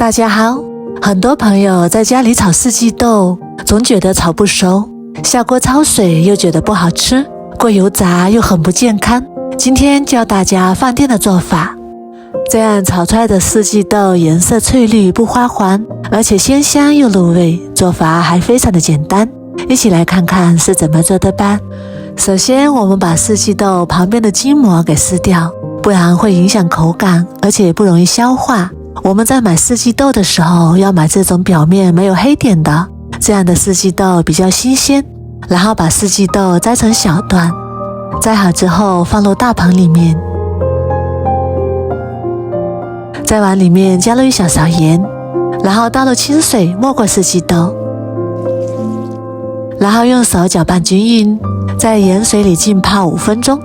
大家好，很多朋友在家里炒四季豆，总觉得炒不熟，下锅焯水又觉得不好吃，过油炸又很不健康。今天教大家饭店的做法，这样炒出来的四季豆颜色翠绿不花黄，而且鲜香又入味，做法还非常的简单。一起来看看是怎么做的吧。首先我们把四季豆旁边的筋膜给撕掉，不然会影响口感，而且不容易消化。我们在买四季豆的时候要买这种表面没有黑点的，这样的四季豆比较新鲜。然后把四季豆摘成小段，摘好之后放入大盆里面，在碗里面加入1小勺盐，然后倒入清水没过四季豆，然后用手搅拌均匀，在盐水里浸泡5分钟，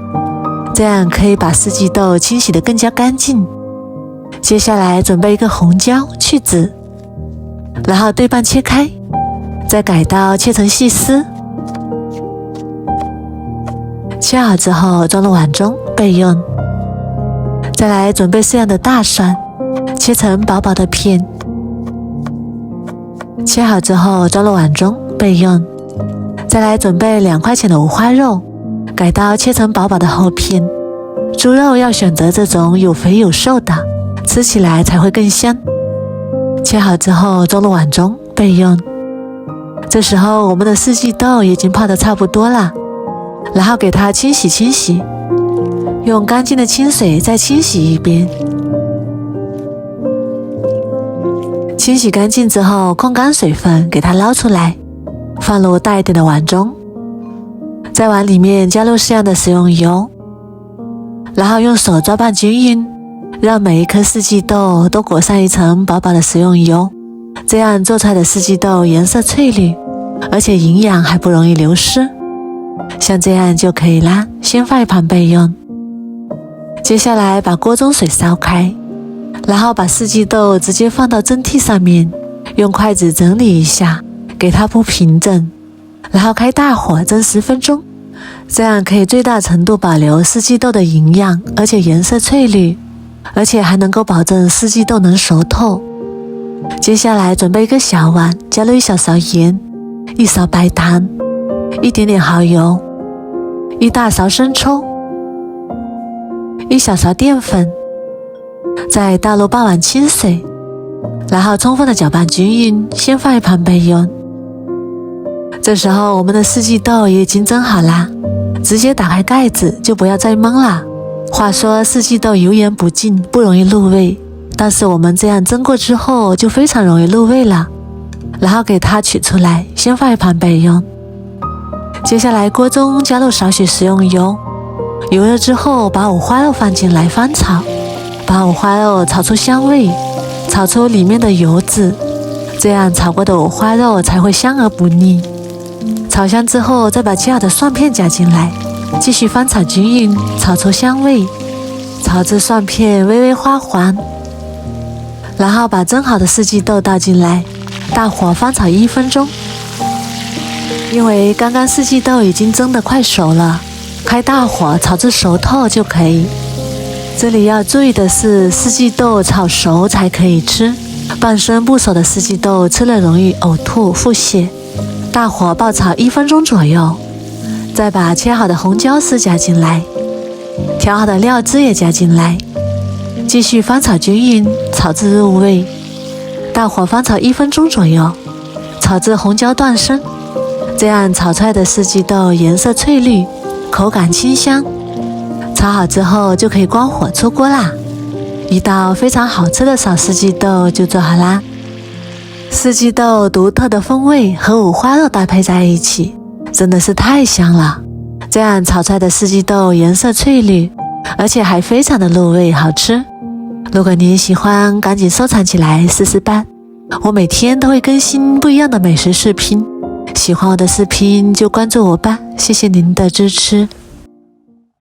这样可以把四季豆清洗得更加干净。接下来准备一个红椒去籽，然后对半切开，再改刀切成细丝，切好之后装入碗中备用。再来准备适量的大蒜，切成薄薄的片，切好之后装入碗中备用。再来准备2块钱的五花肉，改刀切成薄薄的厚片。猪肉要选择这种有肥有瘦的，吃起来才会更香。切好之后装入碗中备用。这时候我们的四季豆已经泡得差不多了，然后给它清洗，用干净的清水再清洗一遍。清洗干净之后控干水分，给它捞出来，放入大一点的碗中，在碗里面加入适量的食用油，然后用手抓拌均匀，让每一颗四季豆都裹上一层薄薄的食用油，这样做出来的四季豆颜色翠绿，而且营养还不容易流失。像这样就可以啦，先放一旁备用。接下来把锅中水烧开，然后把四季豆直接放到蒸屉上面，用筷子整理一下，给它铺平整，然后开大火蒸10分钟，这样可以最大程度保留四季豆的营养，而且颜色翠绿，而且还能够保证四季豆能熟透。接下来准备一个小碗，加入1小勺盐，1勺白糖，一点点蚝油，1大勺生抽，1小勺淀粉，再倒入半碗清水，然后充分的搅拌均匀，先放一旁备用。这时候我们的四季豆也已经蒸好啦，直接打开盖子，就不要再焖了。话说四季豆油盐不进，不容易入味，但是我们这样蒸过之后就非常容易入味了。然后给它取出来，先放一旁备用。接下来锅中加入少许食用油，油热之后把五花肉放进来翻炒，把五花肉炒出香味，炒出里面的油脂，这样炒过的五花肉才会香而不腻。炒香之后再把切好的蒜片加进来，继续翻炒均匀，炒出香味，炒至蒜片微微花黄，然后把蒸好的四季豆倒进来，大火翻炒1分钟。因为刚刚四季豆已经蒸得快熟了，开大火炒至熟透就可以。这里要注意的是，四季豆炒熟才可以吃，半生不熟的四季豆吃了容易呕吐腹泻。大火爆炒1分钟左右，再把切好的红椒丝加进来，调好的料汁也加进来，继续翻炒均匀，炒至入味。大火翻炒1分钟左右，炒至红椒断生，这样炒出来的四季豆颜色翠绿，口感清香。炒好之后就可以关火出锅啦，一道非常好吃的炒四季豆就做好啦。四季豆独特的风味和五花肉搭配在一起，真的是太香了。这样炒出来的四季豆颜色翠绿，而且还非常的入味好吃。如果您喜欢，赶紧收藏起来试试吧。我每天都会更新不一样的美食视频，喜欢我的视频就关注我吧，谢谢您的支持。